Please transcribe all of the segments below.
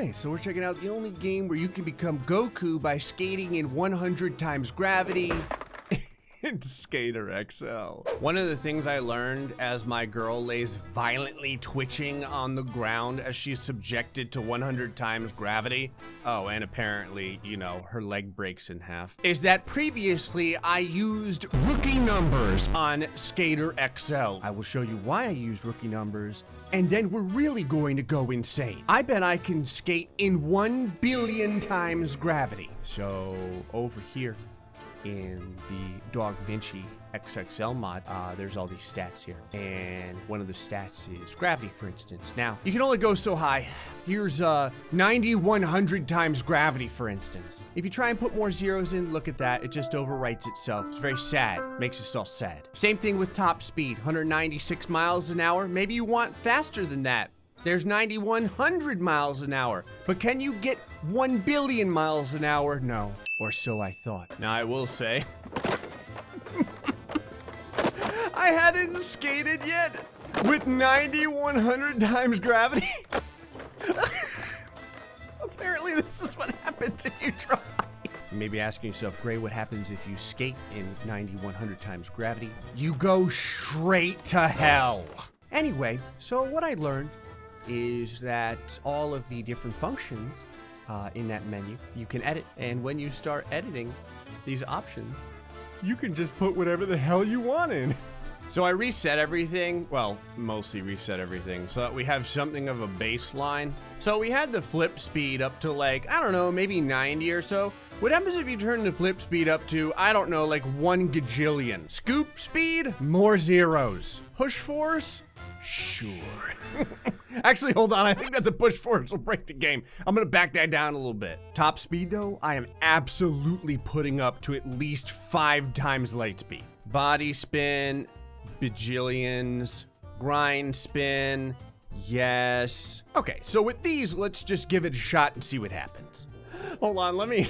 Okay, so we're checking out the only game where you can become Goku by skating in 100 times gravity. It's Skater XL. One of the things I learned as my girl lays violently twitching on the ground as she's subjected to 100 times gravity, oh, and apparently, you know, her leg breaks in half, is that previously I used rookie numbers on Skater XL. I will show you why I used rookie numbers, and then we're really going to go insane. I bet I can skate in 1 billion times gravity. So over here, in the Dog Vinci XXL mod, there's all these stats here, and one of the stats is gravity, for instance. Now, you can only go so high. Here's 9,100 times gravity, for instance. If you try and put more zeros in, look at that, it just overwrites itself. It's very sad, makes us all sad. Same thing with top speed, 196 miles an hour. Maybe you want faster than that. There's 9,100 miles an hour, but can you get 1 billion miles an hour? No, or so I thought. Now I will say, I hadn't skated yet with 9,100 times gravity. Apparently this is what happens if you try. You may be asking yourself, Gray, what happens if you skate in 9,100 times gravity? You go straight to hell. Anyway, so what I learned is that all of the different functions in that menu you can edit, and when you start editing these options, you can just put whatever the hell you want in. So I reset everything, well, mostly reset everything, so that we have something of a baseline. So we had the flip speed up to like, I don't know, maybe 90 or so. What happens if you turn the flip speed up to, I don't know, like 1 gajillion? Scoop speed, more zeros. Push force, sure. Actually, hold on, I think that the push force will break the game. I'm gonna back that down a little bit. Top speed though, I am absolutely putting up to at least 5 times light speed. Body spin, bajillions, grind spin, yes. Okay, so with these, let's just give it a shot and see what happens. Hold on, let me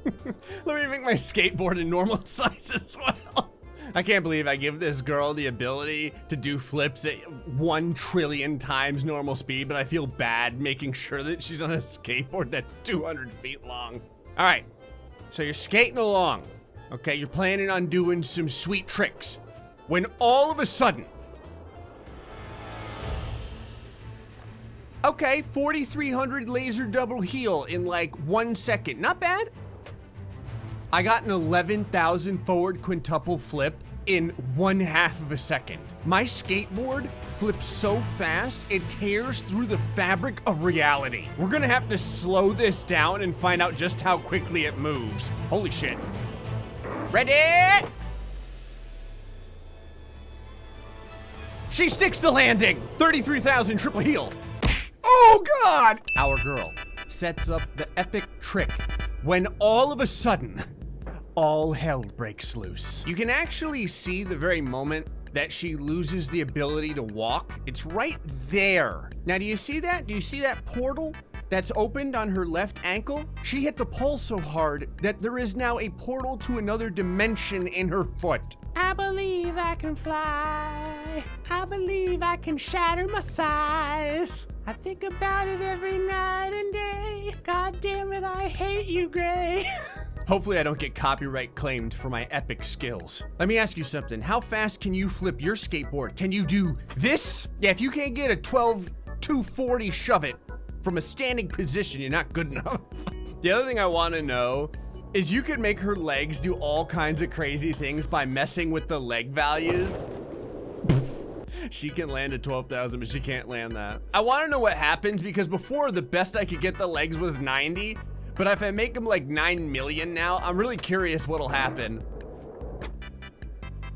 make my skateboard in normal size as well. I can't believe I give this girl the ability to do flips at 1 trillion times normal speed, but I feel bad making sure that she's on a skateboard that's 200 feet long. All right, so you're skating along. Okay, you're planning on doing some sweet tricks, when all of a sudden, okay, 4,300 laser double heel in like 1 second, not bad. I got an 11,000 forward quintuple flip in 1/2 of a second. My skateboard flips so fast, it tears through the fabric of reality. We're gonna have to slow this down and find out just how quickly it moves. Holy shit. Ready? She sticks the landing. 33,000 triple heel. Oh God! Our girl sets up the epic trick when all of a sudden, all hell breaks loose. You can actually see the very moment that she loses the ability to walk. It's right there. Now, do you see that? Do you see that portal that's opened on her left ankle? She hit the pole so hard that there is now a portal to another dimension in her foot. I believe I can fly. I believe I can shatter my thighs. I think about it every night and day. God damn it, I hate you, Gray. Hopefully I don't get copyright claimed for my epic skills. Let me ask you something. How fast can you flip your skateboard? Can you do this? Yeah, if you can't get a 12-240 shove it from a standing position, you're not good enough. The other thing I want to know is you could make her legs do all kinds of crazy things by messing with the leg values. She can land at 12,000, but she can't land that. I want to know what happens, because before the best I could get the legs was 90, but if I make them like 9 million now, I'm really curious what'll happen.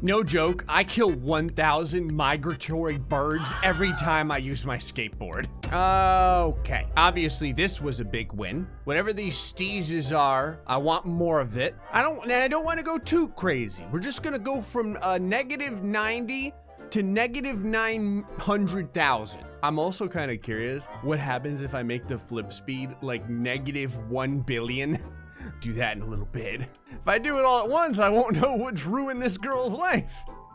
No joke, I kill 1,000 migratory birds every time I use my skateboard. Okay, obviously this was a big win. Whatever these steezes are, I want more of it. I don't want to go too crazy. We're just gonna go from negative 90 to negative 900,000. I'm also kind of curious, what happens if I make the flip speed like negative 1 billion? Do that in a little bit. If I do it all at once, I won't know what's ruined this girl's life.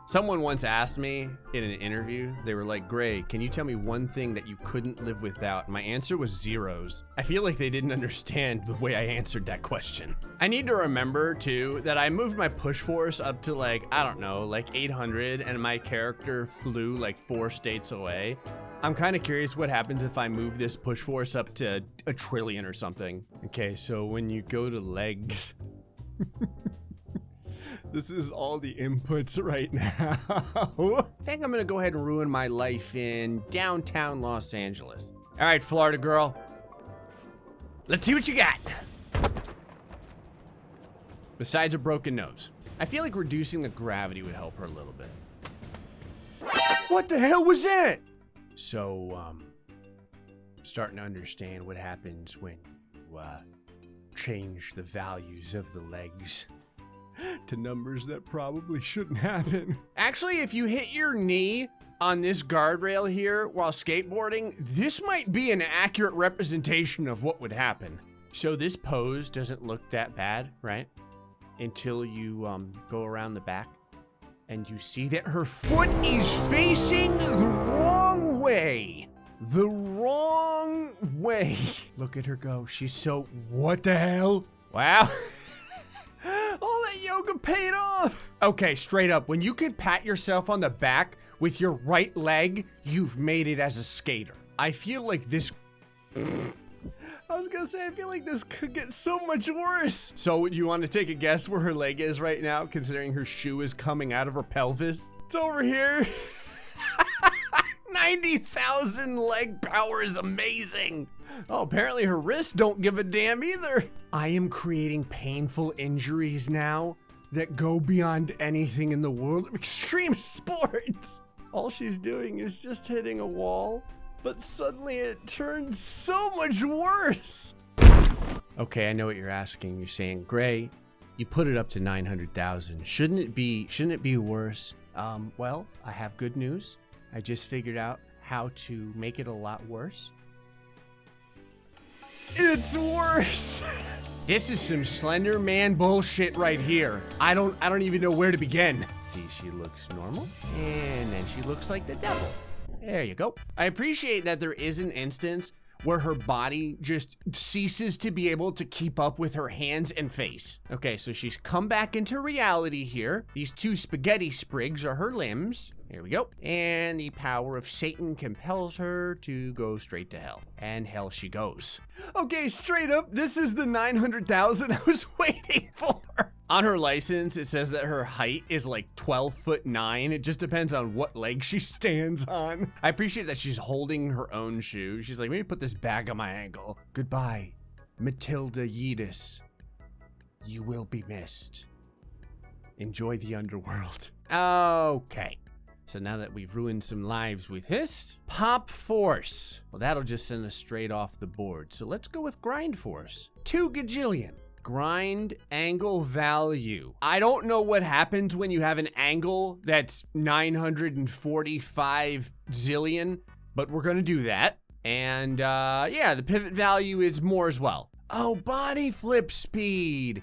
Someone once asked me in an interview, they were like, Gray, can you tell me one thing that you couldn't live without? And my answer was zeros. I feel like they didn't understand the way I answered that question. I need to remember too that I moved my push force up to like, I don't know, like 800 and my character flew like 4 states away. I'm kind of curious what happens if I move this push force up to 1 trillion or something. Okay, so when you go to legs, this is all the inputs right now. I think I'm gonna go ahead and ruin my life in downtown Los Angeles. All right, Florida girl. Let's see what you got. Besides a broken nose. I feel like reducing the gravity would help her a little bit. What the hell was that? So, I'm starting to understand what happens when you, change the values of the legs to numbers that probably shouldn't happen. Actually, if you hit your knee on this guardrail here while skateboarding, this might be an accurate representation of what would happen. So this pose doesn't look that bad, right? Until you go around the back and you see that her foot is facing the wrong way. The wrong way. Look at her go. She's so, what the hell? Wow. All that yoga paid off. Okay, straight up, when you can pat yourself on the back with your right leg, you've made it as a skater. I feel like this, I was gonna say, I feel like this could get so much worse. So you want to take a guess where her leg is right now, considering her shoe is coming out of her pelvis? It's over here. 90,000 leg power is amazing. Oh, apparently her wrists don't give a damn either. I am creating painful injuries now that go beyond anything in the world of extreme sports. All she's doing is just hitting a wall, but suddenly it turns so much worse. Okay, I know what you're asking. You're saying, Gray, you put it up to 900,000. Shouldn't it be worse? Well, I have good news. I just figured out how to make it a lot worse. It's worse. This is some Slender Man bullshit right here. I don't even know where to begin. See, she looks normal, and then she looks like the devil. There you go. I appreciate that there is an instance where her body just ceases to be able to keep up with her hands and face. Okay, so she's come back into reality here. These 2 spaghetti sprigs are her limbs. Here we go. And the power of Satan compels her to go straight to hell. And hell she goes. Okay, straight up, this is the 900,000 I was waiting for. On her license, it says that her height is like 12'9". It just depends on what leg she stands on. I appreciate that she's holding her own shoe. She's like, maybe put this bag on my ankle. Goodbye, Matilda Yeatus. You will be missed. Enjoy the underworld. Okay. So now that we've ruined some lives with this, Pop Force. Well, that'll just send us straight off the board. So let's go with Grind Force. 2 gajillion. Grind angle value. I don't know what happens when you have an angle that's 945 zillion, but we're gonna do that. And yeah, the pivot value is more as well. Oh, body flip speed.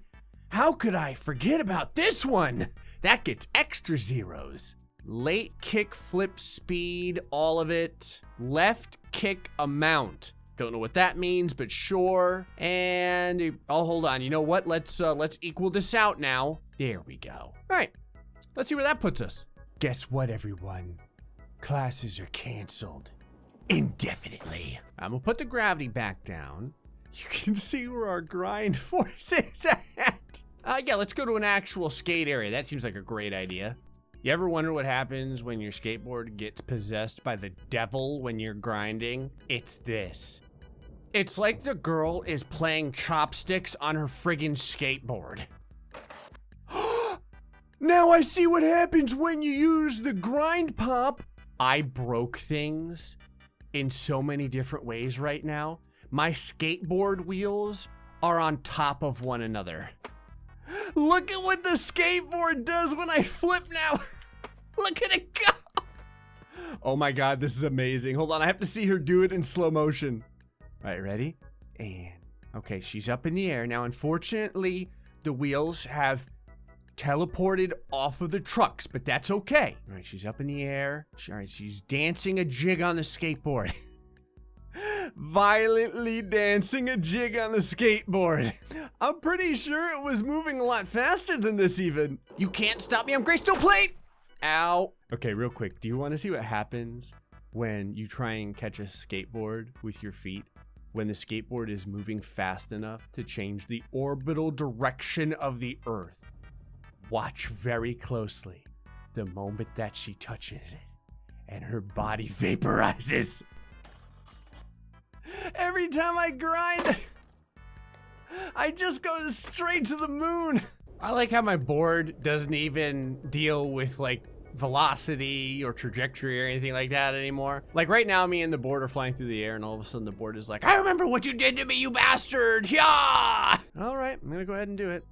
How could I forget about this one? That gets extra zeros. Late kick flip speed, all of it. Left kick amount. Don't know what that means, but sure. And oh, hold on. You know what? Let's equal this out now. There we go. All right. Let's see where that puts us. Guess what, everyone? Classes are canceled indefinitely. I'm gonna put the gravity back down. You can see where our grind force is at. Yeah, let's go to an actual skate area. That seems like a great idea. You ever wonder what happens when your skateboard gets possessed by the devil when you're grinding? It's this. It's like the girl is playing chopsticks on her friggin' skateboard. Now I see what happens when you use the grind pop. I broke things in so many different ways right now. My skateboard wheels are on top of one another. Look at what the skateboard does when I flip now. Look at it go. Oh my God, this is amazing. Hold on, I have to see her do it in slow motion. All right, ready? And okay, she's up in the air. Now, unfortunately, the wheels have teleported off of the trucks, but that's okay. All right, she's up in the air. All right, she's dancing a jig on the skateboard. Violently dancing a jig on the skateboard. I'm pretty sure it was moving a lot faster than this even. You can't stop me, I'm Graystillplays! Ow. Okay, real quick, do you want to see what happens when you try and catch a skateboard with your feet? When the skateboard is moving fast enough to change the orbital direction of the Earth. Watch very closely the moment that she touches it and her body vaporizes. Every time I grind, I just go straight to the moon. I like how my board doesn't even deal with like velocity or trajectory or anything like that anymore. Like right now, me and the board are flying through the air and all of a sudden the board is like, I remember what you did to me, you bastard, yeah! All right, I'm gonna go ahead and do it.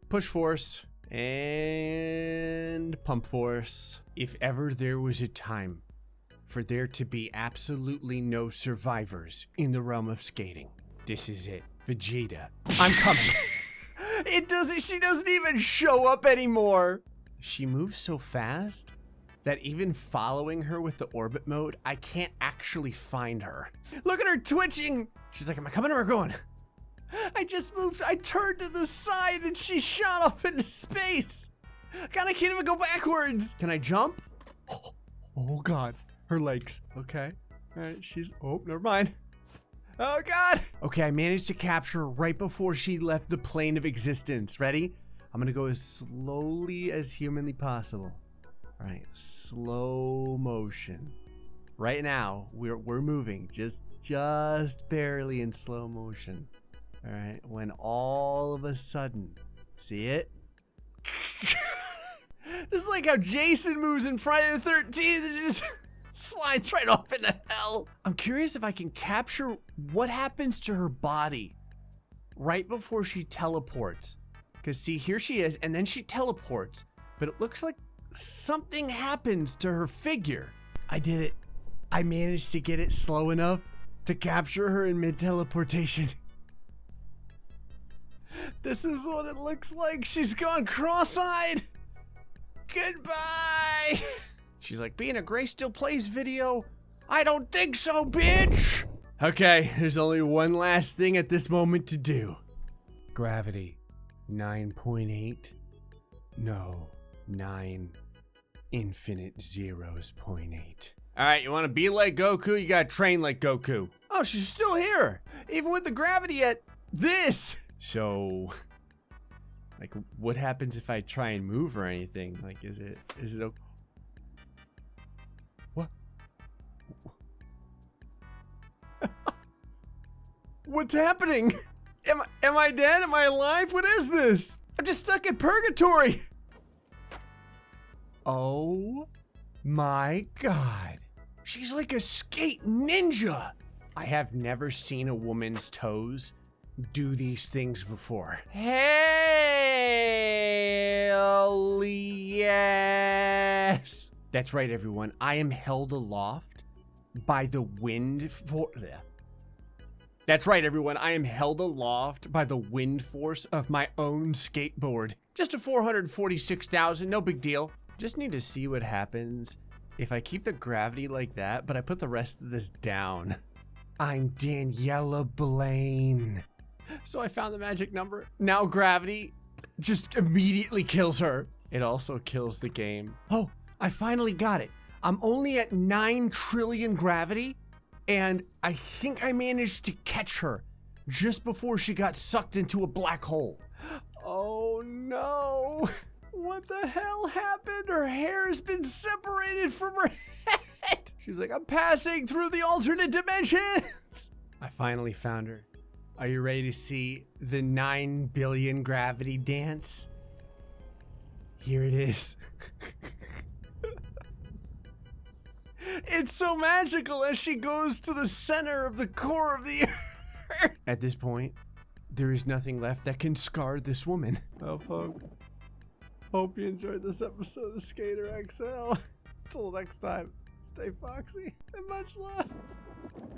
Push force and pump force. If ever there was a time for there to be absolutely no survivors in the realm of skating, this is it. Vegeta, I'm coming. She doesn't even show up anymore. She moves so fast that even following her with the orbit mode, I can't actually find her. Look at her twitching. She's like, am I coming or going? I just moved, I turned to the side and she shot off into space. God, I can't even go backwards. Can I jump? Oh God, her legs, okay. All right, oh, never mind. Oh God. Okay, I managed to capture her right before she left the plane of existence. Ready? I'm gonna go as slowly as humanly possible. All right, slow motion. Right now, we're moving just barely in slow motion. All right, when all of a sudden, see it? Just like how Jason moves in Friday the 13th, it just slides right off into hell. I'm curious if I can capture what happens to her body right before she teleports. Because see, here she is, and then she teleports, but it looks like something happens to her figure. I did it. I managed to get it slow enough to capture her in mid-teleportation. This is what it looks like. She's gone cross-eyed. Goodbye. She's like, being a Graystillplays video? I don't think so, bitch. Okay, there's only one last thing at this moment to do. Gravity. 9.8? No, 9 infinite zeros 0.8. All right, you want to be like Goku? You got to train like Goku. Oh, she's still here, even with the gravity at this. So, like, what happens if I try and move or anything? Like, is it okay? What? What's happening? Am I dead? Am I alive? What is this? I'm just stuck in purgatory. Oh my God. She's like a skate ninja. I have never seen a woman's toes do these things before. Hell yes. That's right, everyone. I am held aloft by the wind force. That's right, everyone. I am held aloft by the wind force of my own skateboard. Just a 446,000, no big deal. Just need to see what happens if I keep the gravity like that, but I put the rest of this down. I'm Daniela Blaine. So I found the magic number. Now gravity just immediately kills her. It also kills the game. Oh, I finally got it. I'm only at 9 trillion gravity. And I think I managed to catch her just before she got sucked into a black hole. Oh no. What the hell happened? Her hair has been separated from her head. She's like, I'm passing through the alternate dimensions. I finally found her. Are you ready to see the 9 billion gravity dance? Here it is. It's so magical as she goes to the center of the core of the earth. At this point, there is nothing left that can scar this woman. Well, folks, hope you enjoyed this episode of Skater XL. Till next time, stay foxy and much love.